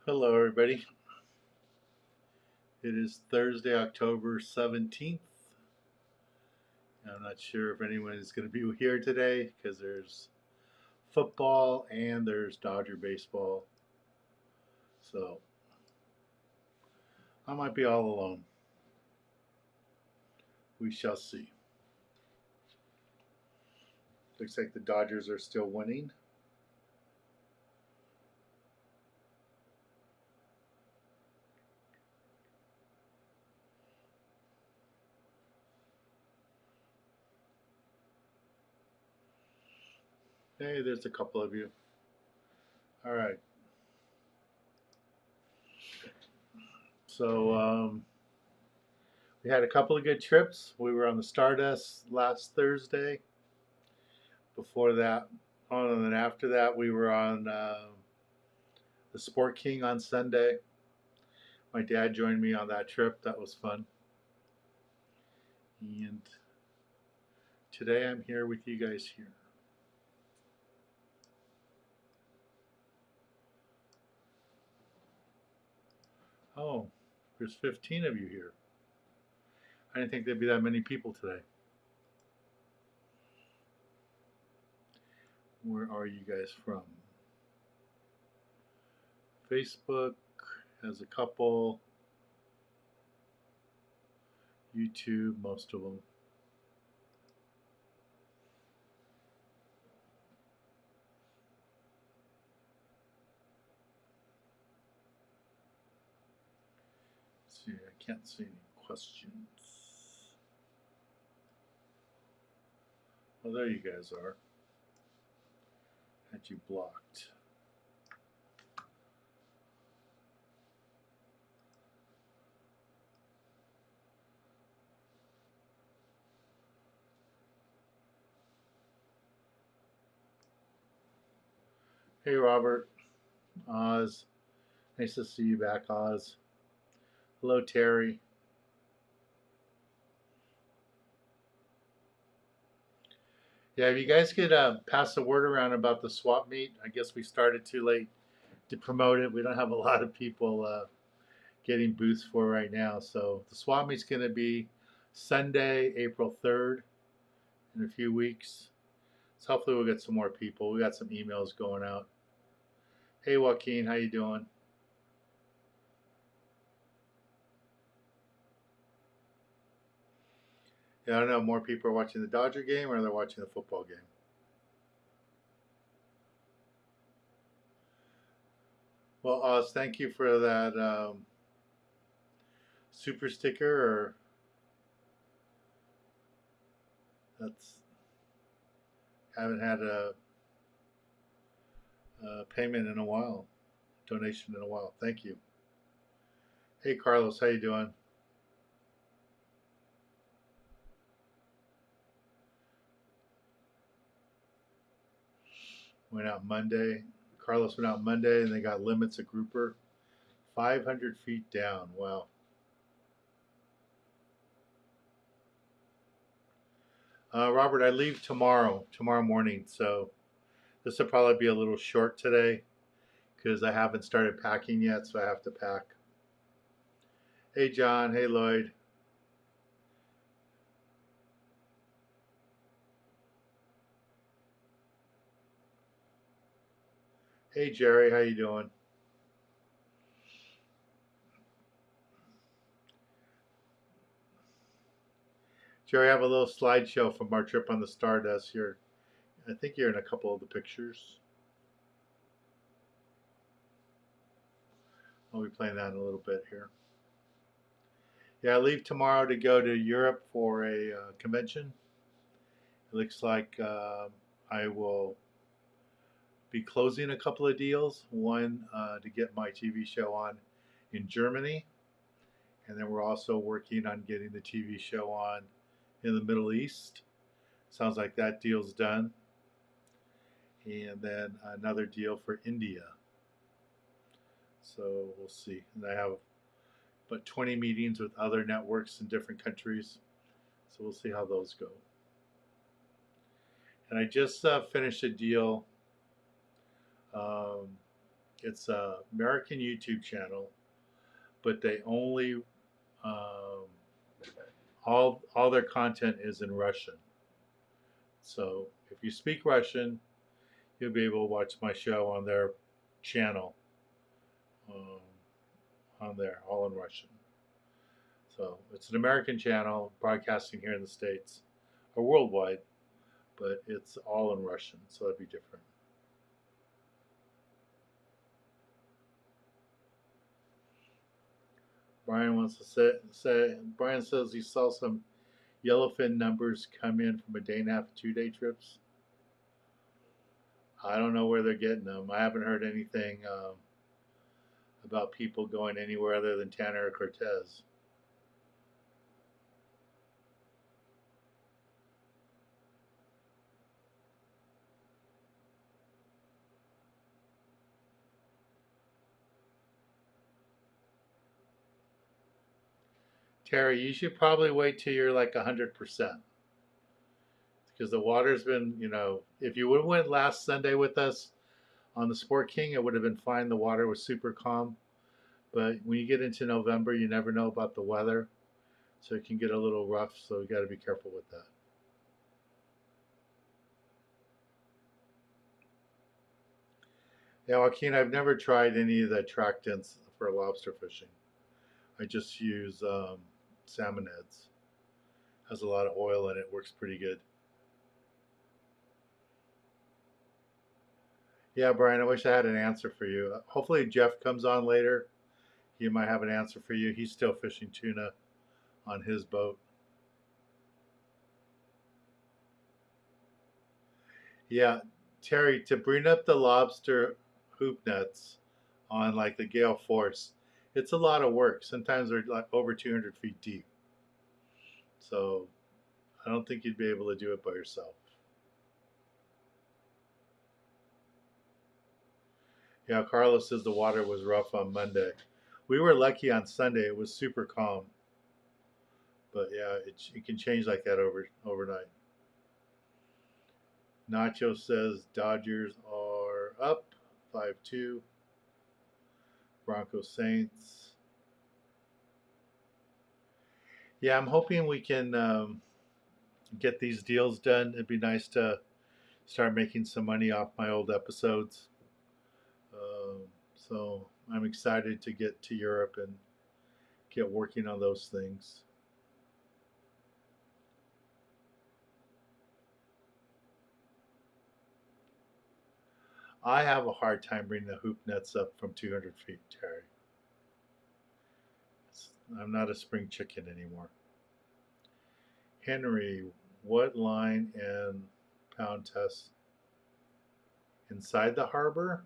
Hello, everybody. It is Thursday, October 17th. I'm not sure if anyone is going to be here today because there's football and there's Dodger baseball. So I might be all alone. We shall see. Looks like the Dodgers are still winning. Hey, there's a couple of you. All right. So we had a couple of good trips. We were on the Stardust last Thursday. Before that, and then after that, we were on the Sport King on Sunday. My dad joined me on that trip. That was fun. And today I'm here with you guys here. Oh, there's 15 of you here. I didn't think there'd be that many people today. Where are you guys from? Facebook has a couple. YouTube, most of them. Let's see, I can't see any questions. Well, there you guys are. Had you blocked. Hey, Robert. Oz. Nice to see you back, Oz. Hello, Terry. Yeah, if you guys could pass the word around about the swap meet, I guess we started too late to promote it. We don't have a lot of people getting booths for right now. So the swap meet's going to be Sunday, April 3rd, in a few weeks. So hopefully we'll get some more people. We got some emails going out. Hey, Joaquin, how you doing? Yeah, I don't know. More people are watching the Dodger game or they're watching the football game. Well, Oz, thank you for that super sticker. Or that's haven't had a payment in a while, donation in a while. Thank you. Hey, Carlos, how you doing? Went out Monday. Carlos went out Monday, and they got limits a grouper 500 feet down. Wow. Robert, I leave tomorrow morning. So this will probably be a little short today because I haven't started packing yet, so I have to pack. Hey, John. Hey, Lloyd. Hey, Jerry. How you doing? Jerry, I have a little slideshow from our trip on the Stardust here. I think you're in a couple of the pictures. I'll be playing that in a little bit here. Yeah, I leave tomorrow to go to Europe for a convention. It looks like I will be closing a couple of deals. One to get my TV show on in Germany, and then we're also working on getting the TV show on in the Middle East. Sounds like that deal's done. And then another deal for India. So we'll see. And I have but 20 meetings with other networks in different countries. So we'll see how those go. And I just finished a deal. Um, It's a American YouTube channel, but they only um, all their content is in Russian. So if you speak Russian, you'll be able to watch my show on their channel, um, on there, all in Russian. So it's an American channel broadcasting here in the States or worldwide, but it's all in Russian, so that'd be different. Brian wants to say Brian says he saw some yellowfin numbers come in from a day and a half, 2-day trips. I don't know where they're getting them. I haven't heard anything about people going anywhere other than Tanner or Cortez. Terry, you should probably wait till you're like 100%. Because the water's been, if you would have went last Sunday with us on the Sport King, it would have been fine. The water was super calm. But when you get into November, you never know about the weather. So it can get a little rough. So you got to be careful with that. Yeah, Joaquin, I've never tried any of the attractants for lobster fishing. I just use salmon heads. Has a lot of oil in it. Works pretty good. Yeah, Brian, I wish I had an answer for you. Hopefully Jeff comes on later. He might have an answer for you. He's still fishing tuna on his boat. Yeah, Terry, to bring up the lobster hoop nets on like the gale force, it's a lot of work. Sometimes they're like over 200 feet deep. So I don't think you'd be able to do it by yourself. Yeah, Carlos says the water was rough on Monday. We were lucky on Sunday. It was super calm. But yeah, it can change like that overnight. Nacho says Dodgers are up 5-2. Broncos Saints. Yeah, I'm hoping we can get these deals done. It'd be nice to start making some money off my old episodes. So I'm excited to get to Europe and get working on those things. I have a hard time bringing the hoop nets up from 200 feet, Terry. I'm not a spring chicken anymore. Henry, what line and pound test inside the harbor?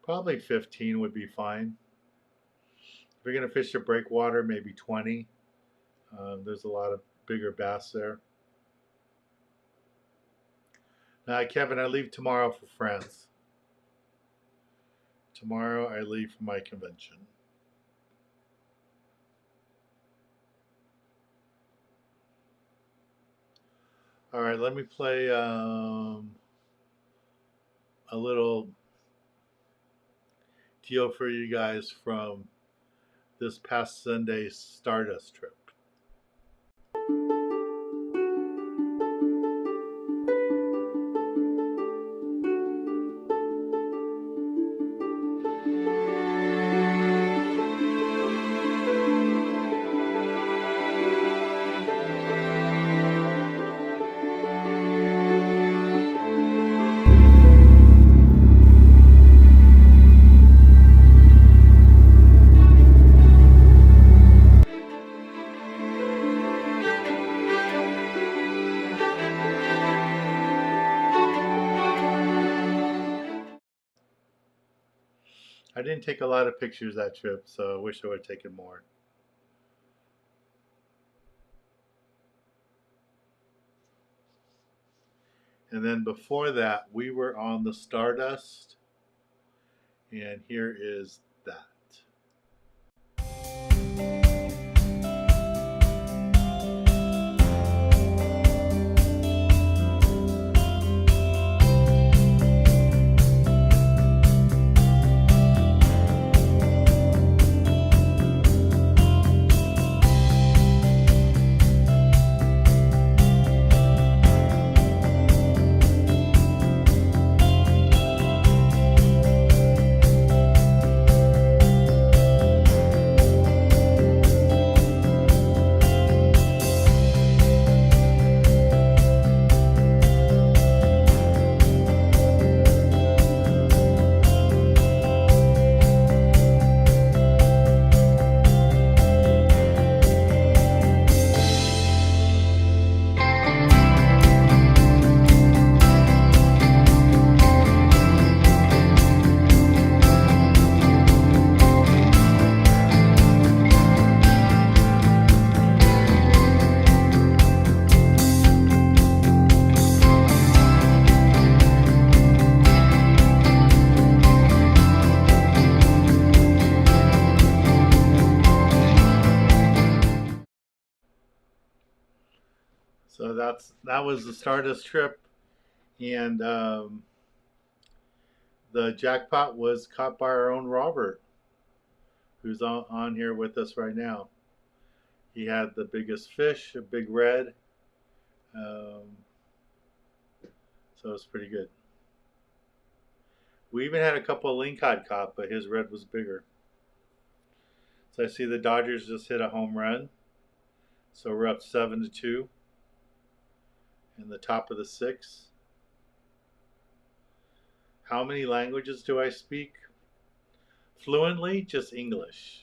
Probably 15 would be fine. If you're going to fish a breakwater, maybe 20. There's a lot of bigger bass there. Now, Kevin, I leave tomorrow for France. Tomorrow I leave for my convention. All right, let me play a little deal for you guys from this past Sunday's Stardust trip. I didn't take a lot of pictures that trip, so I wish I would have taken more. And then before that, we were on the Stardust, and here is that. that was the start of this trip, and the jackpot was caught by our own Robert, who's on here with us right now. He had the biggest fish, a big red, um, so it's pretty good. We even had a couple of lingcod caught, but his red was bigger. So I see the Dodgers just hit a home run, so we're up 7-2 in the top of the sixth. How many languages do I speak? Fluently, just English.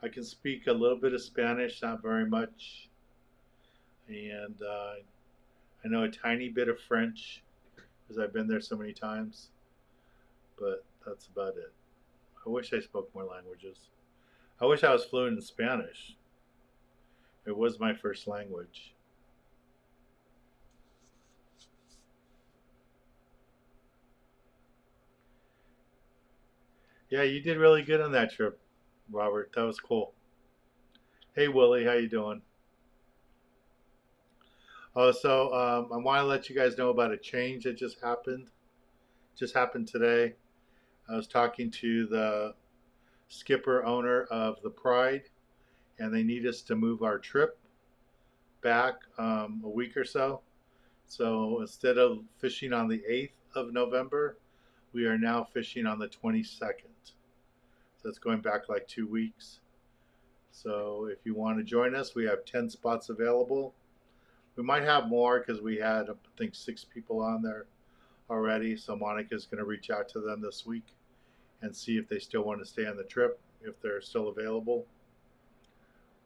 I can speak a little bit of Spanish, not very much, and I know a tiny bit of French because I've been there so many times, but that's about it. I wish I spoke more languages. I wish I was fluent in Spanish. It was my first language. Yeah, you did really good on that trip, Robert. That was cool. Hey, Willie, how you doing? Oh, so I want to let you guys know about a change that just happened. Just happened today. I was talking to the skipper owner of the Pride, and they need us to move our trip back a week or so. So instead of fishing on the 8th of November, we are now fishing on the 22nd. So it's going back like 2 weeks. So if you want to join us, we have 10 spots available. We might have more because we had, I think, 6 people on there already. So Monica's going to reach out to them this week and see if they still want to stay on the trip, if they're still available.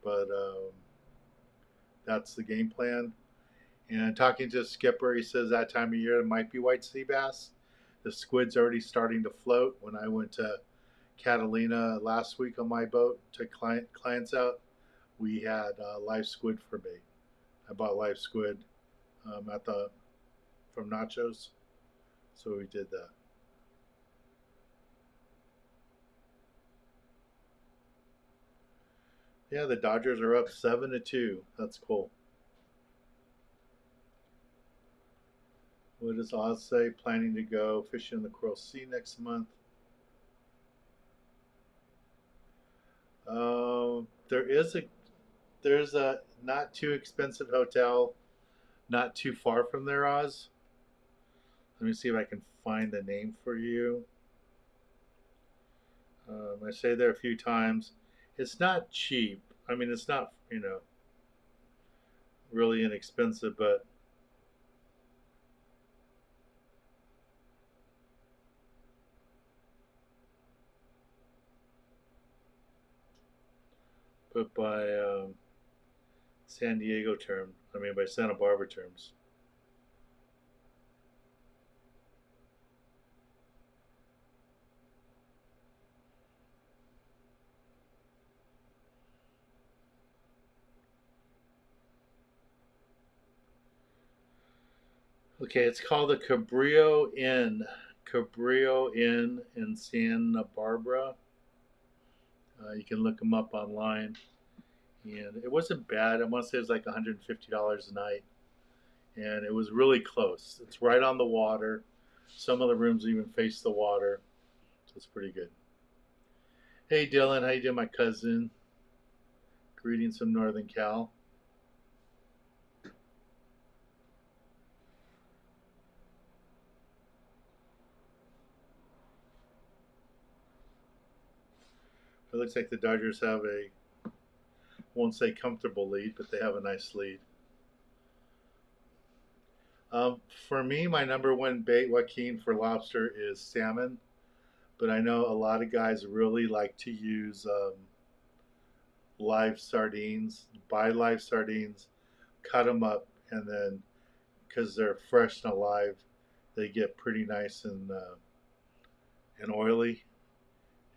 But that's the game plan. And talking to the skipper, he says that time of year it might be white sea bass. The squid's already starting to float. When I went to Catalina last week on my boat, took clients out, we had live squid for bait. I bought live squid from Nachos, so we did that. Yeah, the Dodgers are up 7-2. That's cool. What does Oz say? Planning to go fishing in the Coral Sea next month. There is there's a not too expensive hotel not too far from there, Oz. Let me see if I can find the name for you. I say there a few times. It's not cheap. I mean, it's not, really inexpensive, but by San Diego term, I mean by Santa Barbara terms. Okay, it's called the Cabrillo Inn. Cabrillo Inn in Santa Barbara. You can look them up online. And it wasn't bad. I want to say it was like $150 a night. And it was really close. It's right on the water. Some of the rooms even face the water. So it's pretty good. Hey Dylan, how you doing, my cousin? Greetings from Northern Cal. It looks like the Dodgers have a, won't say comfortable lead, but they have a nice lead. For me, my number one bait, Joaquin, for lobster is salmon. But I know a lot of guys really like to use live sardines, buy live sardines, cut them up, and then because they're fresh and alive, they get pretty nice and oily,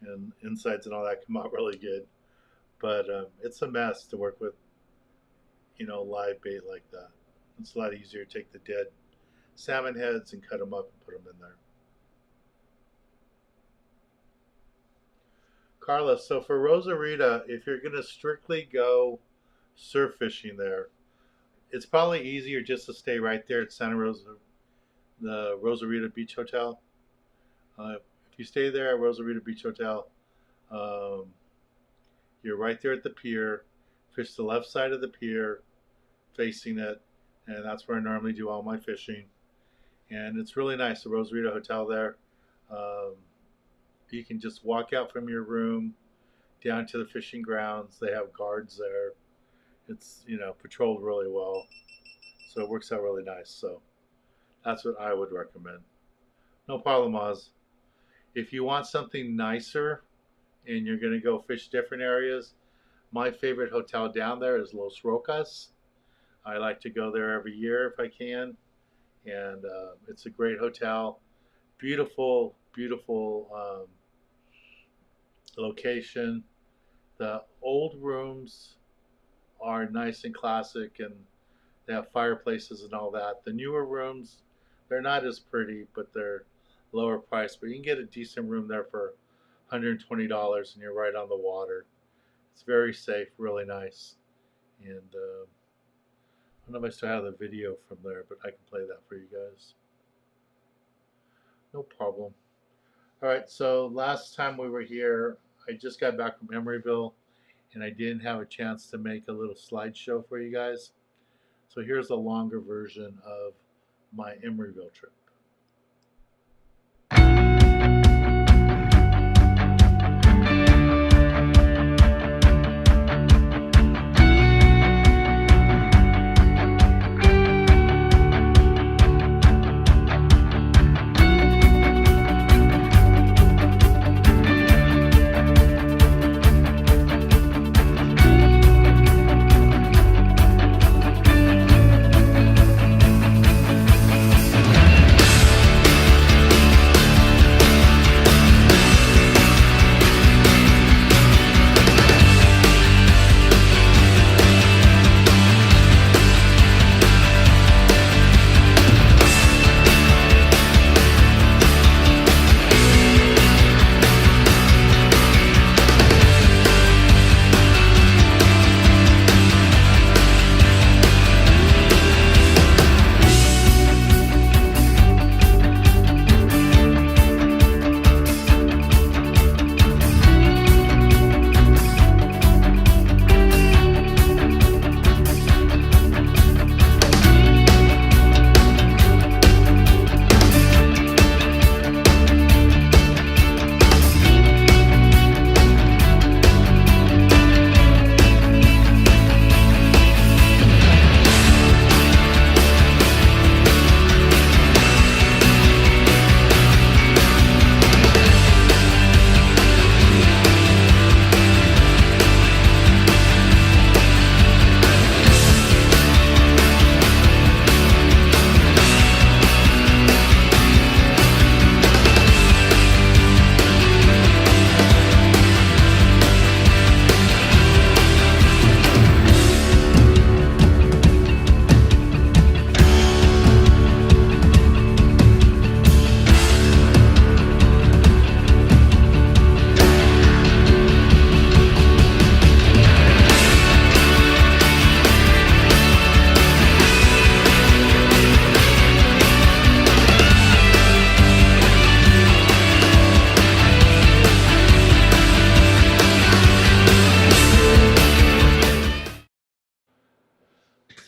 and insides and all that come out really good. But it's a mess to work with, live bait like that. It's a lot easier to take the dead salmon heads and cut them up and put them in there. Carlos, so for Rosarita, if you're going to strictly go surf fishing there, it's probably easier just to stay right there at Santa Rosa, the Rosarita Beach Hotel. If you stay there at Rosarita Beach Hotel, um, you're right there at the pier. Fish the left side of the pier, facing it, and that's where I normally do all my fishing. And it's really nice, the Rosarita Hotel there. Um, you can just walk out from your room down to the fishing grounds. They have guards there. It's, patrolled really well, so it works out really nice. So that's what I would recommend. No problem, Oz. If you want something nicer and you're going to go fish different areas, my favorite hotel down there is Los Rocas. I like to go there every year if I can, and it's a great hotel. Beautiful, beautiful location. The old rooms are nice and classic, and they have fireplaces and all that. The newer rooms, they're not as pretty, but they're lower price. But you can get a decent room there for $120, and you're right on the water. It's very safe, really nice. And I don't know if I still have the video from there, but I can play that for you guys. No problem. All right, so last time we were here, I just got back from Emeryville, and I didn't have a chance to make a little slideshow for you guys. So here's a longer version of my Emeryville trip.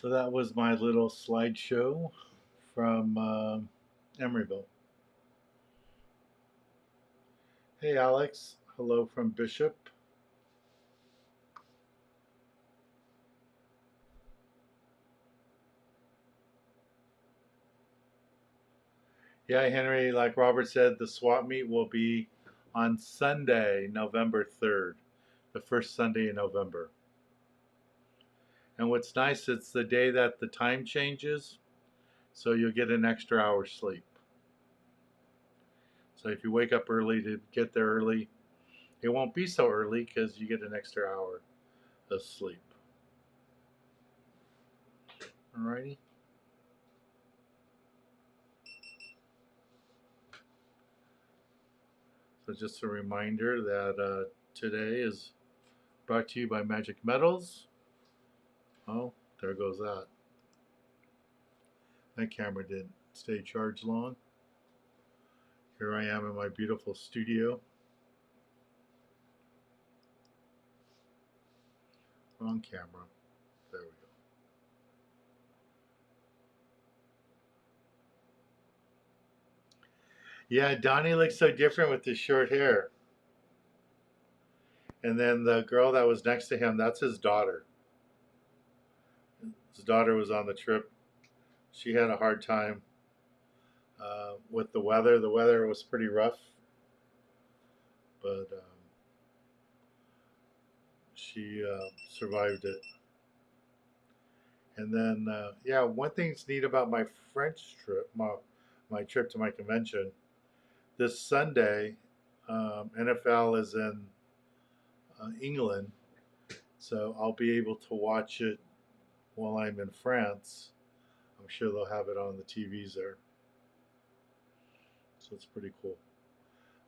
So that was my little slideshow from Emeryville. Hey Alex, hello from Bishop. Yeah, Henry, like Robert said, the swap meet will be on Sunday, November 3rd, the first Sunday in November. And what's nice, it's the day that the time changes, so you'll get an extra hour's sleep. So if you wake up early to get there early, it won't be so early because you get an extra hour of sleep. Alrighty. So just a reminder that today is brought to you by Magic Metals. Oh, there goes that. That camera didn't stay charged long. Here I am in my beautiful studio. Wrong camera. There we go. Yeah, Donnie looks so different with his short hair. And then the girl that was next to him, that's his daughter. His daughter was on the trip. She had a hard time with the weather. The weather was pretty rough, but she survived it. And then, yeah, one thing's neat about my French trip, my trip to my convention. This Sunday, NFL is in England, so I'll be able to watch it while I'm in France. I'm sure they'll have it on the TVs there, so it's pretty cool.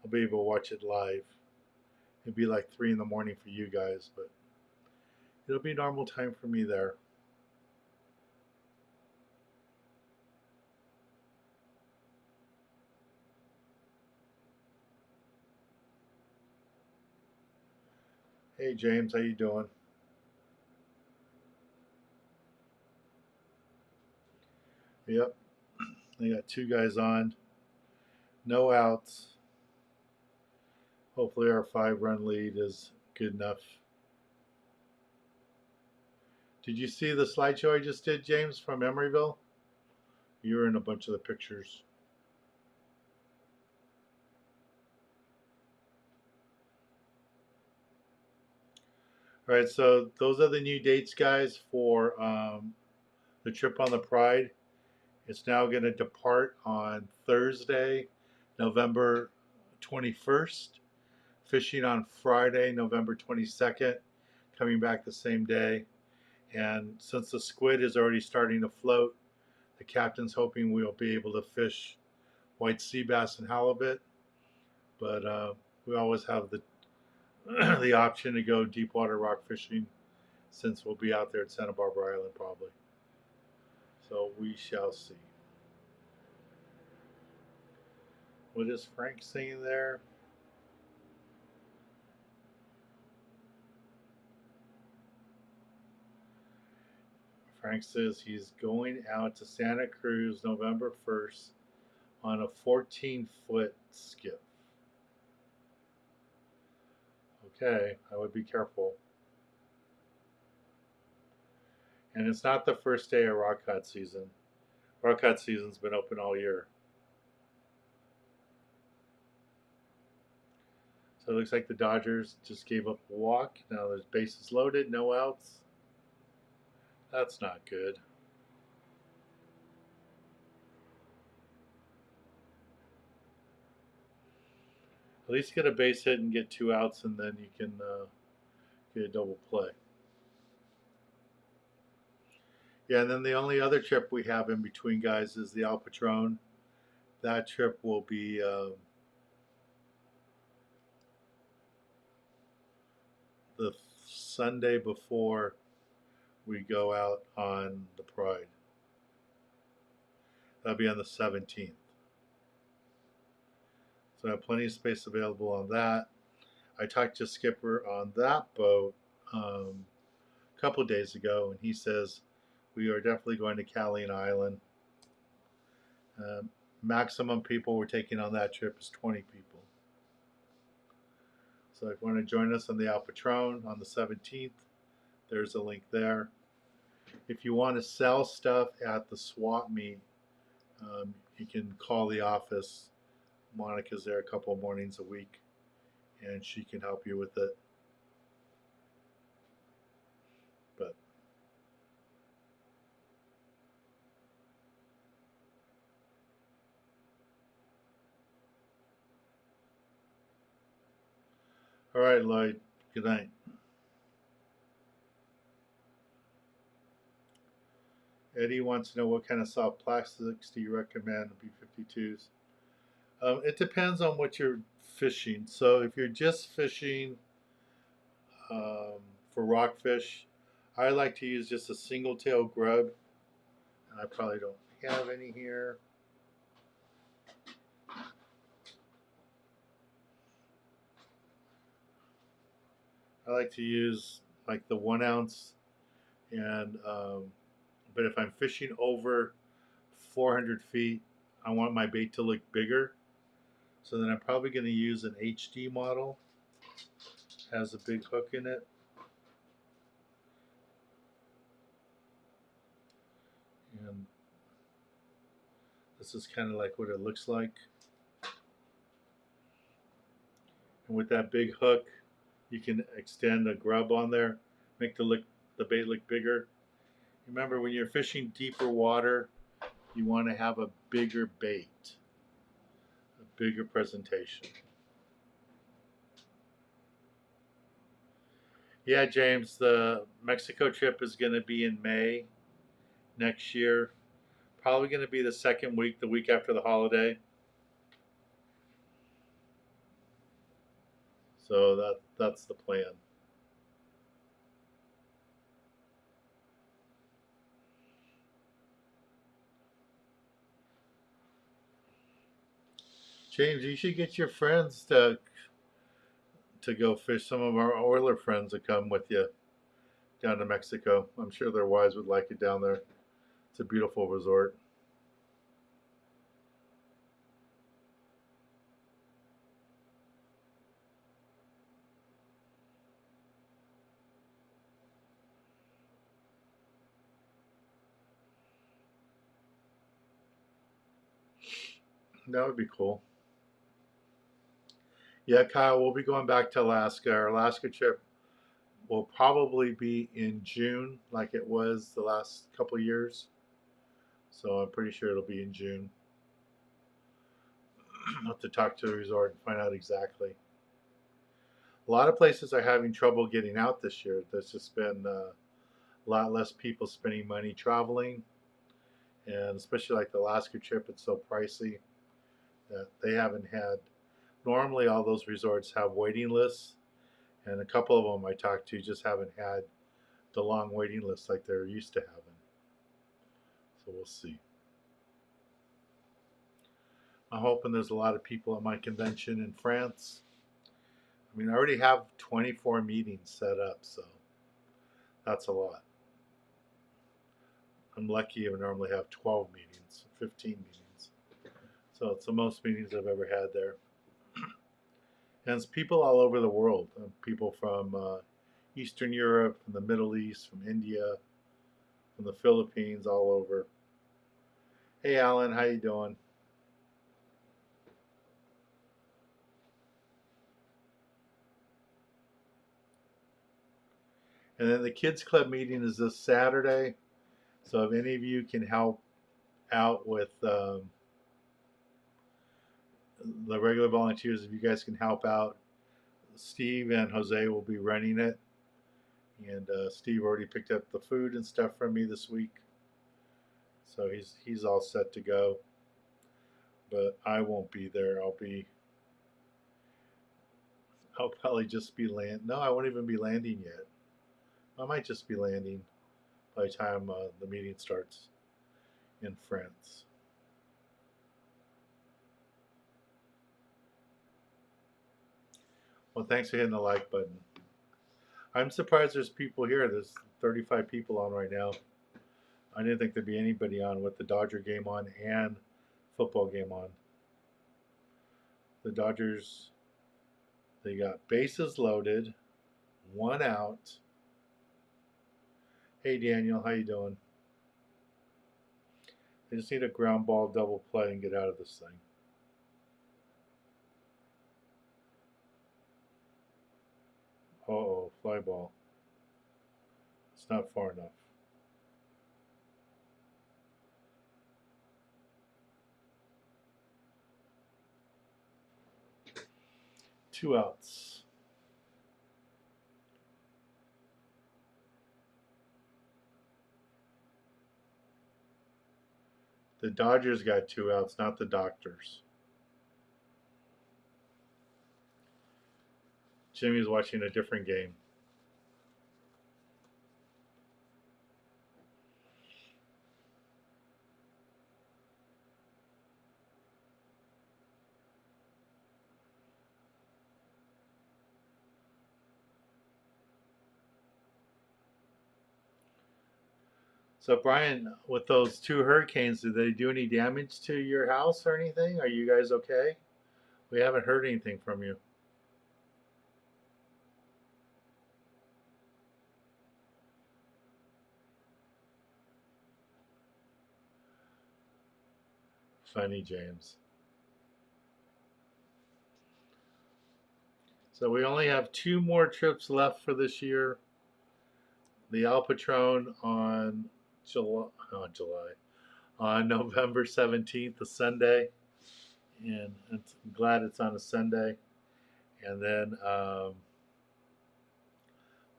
I'll be able to watch it live. It'd be like 3 in the morning for you guys, but it'll be normal time for me there. Hey James, how you doing? Yep, they got 2 guys on, no outs. Hopefully our 5-run lead is good enough. Did you see the slideshow I just did, James, from Emeryville? You were in a bunch of the pictures. All right, so those are the new dates, guys, for the trip on the Pride. It's now going to depart on Thursday, November 21st. Fishing on Friday, November 22nd. Coming back the same day. And since the squid is already starting to float, the captain's hoping we'll be able to fish white sea bass and halibut. But we always have the the option to go deep water rock fishing since we'll be out there at Santa Barbara Island probably. So we shall see. What is Frank saying there? Frank says he's going out to Santa Cruz November 1st on a 14-foot skiff. Okay, I would be careful. And it's not the first day of rock cod season. Rock cod season's been open all year. So it looks like the Dodgers just gave up a walk. Now there's bases loaded, no outs. That's not good. At least get a base hit and get 2 outs, and then you can get a double play. Yeah, and then the only other trip we have in between, guys, is the Al Patron. That trip will be the Sunday before we go out on the Pride. That'll be on the 17th. So I have plenty of space available on that. I talked to Skipper on that boat a couple of days ago, and he says we are definitely going to Calian Island. Maximum people we're taking on that trip is 20 people. So if you want to join us on the Al Patron on the 17th, there's a link there. If you want to sell stuff at the swap meet, you can call the office. Monica's there a couple of mornings a week, and she can help you with it. But all right, Lloyd. Good night. Eddie wants to know what kind of soft plastics do you recommend B52s? It depends on what you're fishing. So if you're just fishing for rockfish, I like to use just a single tail grub. And I probably don't have any here. I like to use like the 1 ounce, and but if I'm fishing over 400 feet, I want my bait to look bigger. So then I'm probably going to use an HD model. Has a big hook in it. And this is kind of like what it looks like. And with that big hook, you can extend a grub on there, make the bait look bigger. Remember, when you're fishing deeper water, you want to have a bigger bait, a bigger presentation. Yeah, James, the Mexico trip is going to be in May next year. Probably going to be the second week, the week after the holiday. So that's the plan. James, you should get your friends to go fish. Some of our oiler friends to come with you down to Mexico. I'm sure their wives would like it down there. It's a beautiful resort. That would be cool. Yeah, Kyle, we'll be going back to Alaska. Our Alaska trip will probably be in June, like it was the last couple of years. So I'm pretty sure it'll be in June. I'll have to talk to the resort and find out exactly. A lot of places are having trouble getting out this year. There's just been a lot less people spending money traveling, and especially like the Alaska trip, it's so pricey that they haven't had. Normally, all those resorts have waiting lists, and a couple of them I talked to just haven't had the long waiting lists like they're used to having. So we'll see. I'm hoping there's a lot of people at my convention in France. I mean, I already have 24 meetings set up, so that's a lot. I'm lucky I normally have 12 meetings, 15 meetings. So it's the most meetings I've ever had there. And it's people all over the world. People from Eastern Europe, from the Middle East, from India, from the Philippines, all over. Hey, Alan, how you doing? And then the kids club meeting is this Saturday. So if any of you can help out with the regular volunteers, if you guys can help out, Steve and Jose will be running it. And Steve already picked up the food and stuff from me this week, so he's all set to go. But I won't be there. I'll probably just be No, I won't even be landing yet. I might just be landing by the time the meeting starts in France. Well, thanks for hitting the like button. I'm surprised there's people here. There's 35 people on right now. I didn't think there'd be anybody on with the Dodger game on and football game on. The Dodgers, they got bases loaded, 1 out. Hey Daniel, how you doing? They just need a ground ball double play and get out of this thing. Uh-oh, fly ball. It's not far enough. Two outs. The Dodgers got 2 outs, not the Doctors. Jimmy's watching a different game. So Brian, with those two hurricanes, did they do any damage to your house or anything? Are you guys okay? We haven't heard anything from you. Funny, James. So we only have two more trips left for this year. The Al Patron on July, on November 17th, a Sunday, and I'm glad it's on a Sunday. And then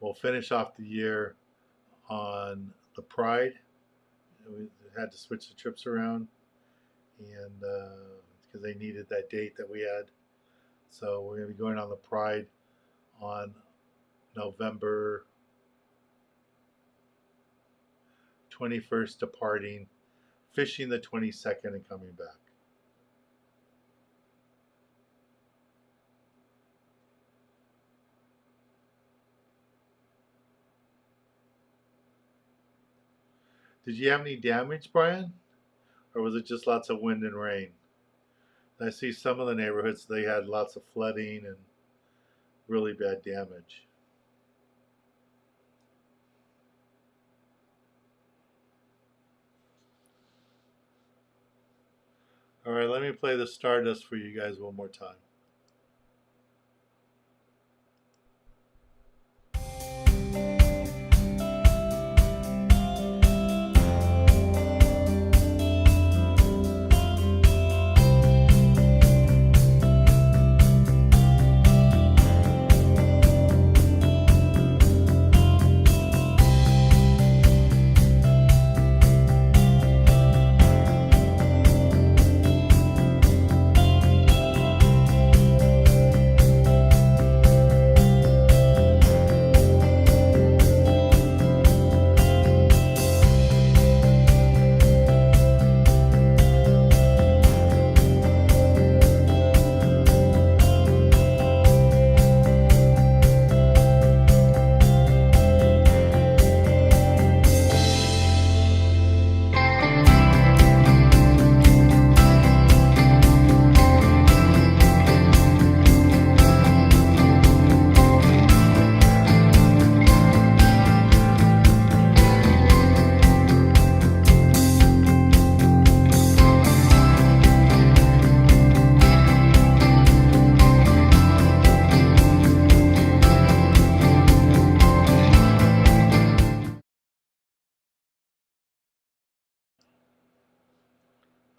we'll finish off the year on the Pride. We had to switch the trips around, and because they needed that date that we had, so we're going to be going on the Pride on November 21st, departing, fishing the 22nd, and coming back. Did you have any damage, Brian? Or was it just lots of wind and rain? I see some of the neighborhoods, they had lots of flooding and really bad damage. All right, let me play the Stardust for you guys one more time.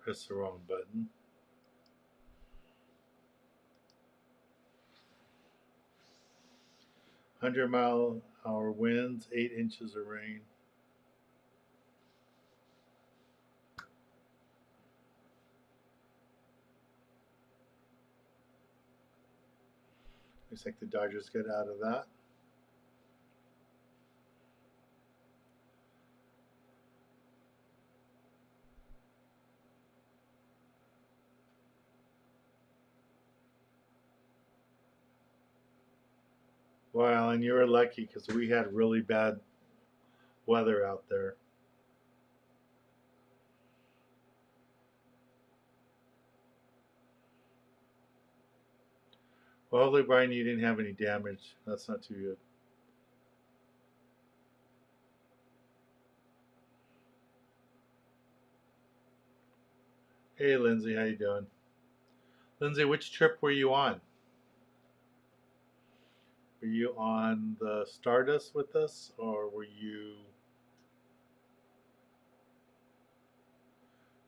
Press the wrong button. 100-mile-an-hour winds, 8 inches of rain. Looks like the Dodgers get out of that. Well, and you were lucky because we had really bad weather out there. Well, hopefully, Brian, you didn't have any damage. That's not too good. Hey, Lindsay, how you doing? Lindsay, which trip were you on? Were you on the Stardust with us, or were you?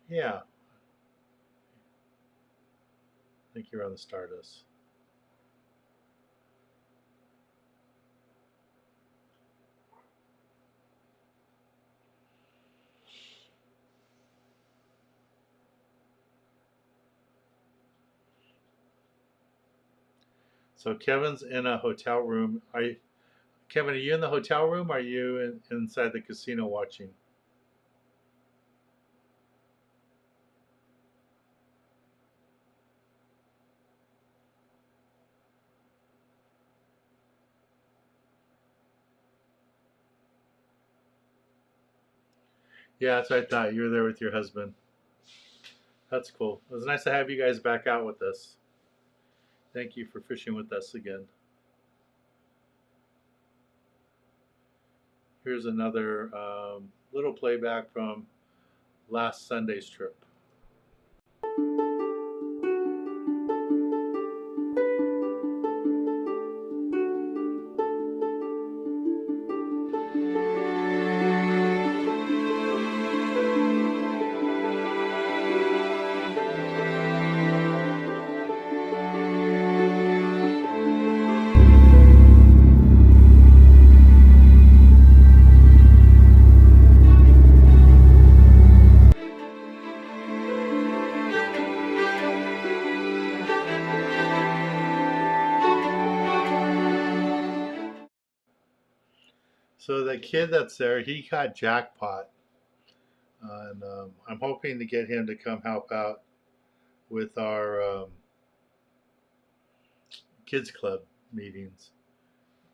Yeah, I think you're on the Stardust. So Kevin's in a hotel room. Kevin, are you in the hotel room? Or are you inside the casino watching? Yeah, that's what I thought. You were there with your husband. That's cool. It was nice to have you guys back out with us. Thank you for fishing with us again. Here's another little playback from last Sunday's trip. So the kid that's there, he got jackpot, and I'm hoping to get him to come help out with our kids club meetings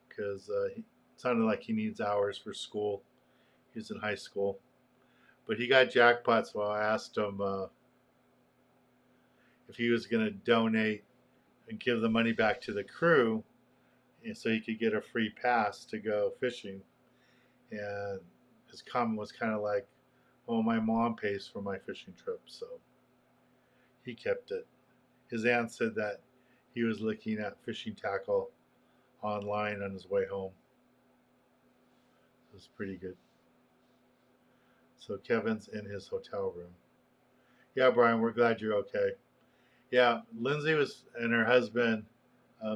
because he sounded like he needs hours for school. He's in high school, but he got jackpot, so I asked him if he was going to donate and give the money back to the crew, and so he could get a free pass to go fishing. And his comment was kind of like, "Oh, my mom pays for my fishing trip," so he kept it. His aunt said that he was looking at fishing tackle online on his way home. It was pretty good. So Kevin's in his hotel room. Yeah, Brian, we're glad you're okay. Yeah, Lindsay was and her husband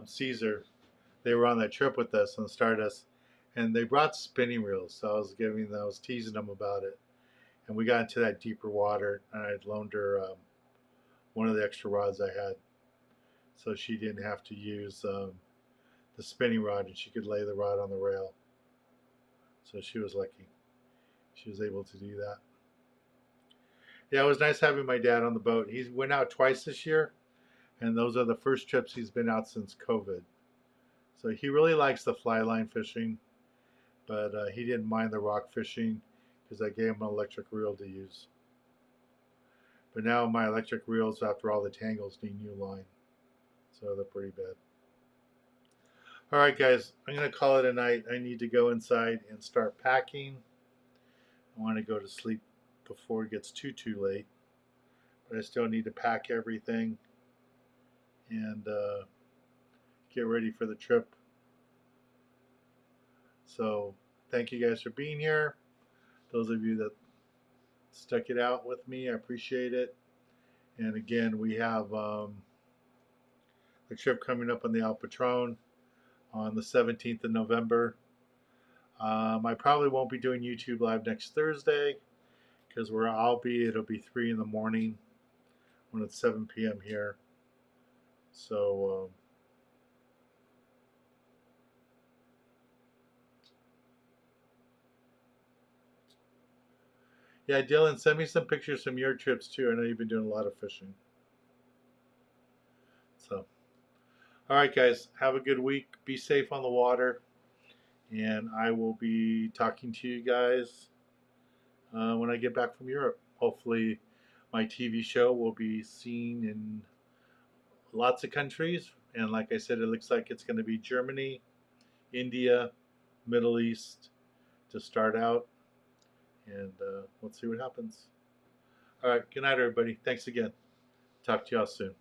Caesar. They were on that trip with us on Stardust, and they brought spinning reels. So I was teasing them about it, and we got into that deeper water, and I loaned her one of the extra rods I had, so she didn't have to use the spinning rod, and she could lay the rod on the rail. So she was lucky; she was able to do that. Yeah, it was nice having my dad on the boat. He went out twice this year, and those are the first trips he's been out since COVID. So he really likes the fly line fishing, but he didn't mind the rock fishing because I gave him an electric reel to use. But now my electric reels, after all the tangles, need new line, so they're pretty bad. All right, guys, I'm gonna call it a night. I need to go inside and start packing. I want to go to sleep before it gets too late, but I still need to pack everything and get ready for the trip. So thank you guys for being here. Those of you that stuck it out with me, I appreciate it. And again, we have a trip coming up on the Al Patron on the 17th of November. I probably won't be doing YouTube live next Thursday because where I'll be, it'll be 3 in the morning when it's 7 p.m. here. So yeah, Dylan, send me some pictures from your trips too. I know you've been doing a lot of fishing. So, all right, guys, have a good week. Be safe on the water, and I will be talking to you guys when I get back from Europe. Hopefully, my TV show will be seen in lots of countries. And like I said, it looks like it's going to be Germany, India, Middle East to start out. And let's see what happens. All right. Good night, everybody. Thanks again. Talk to y'all soon.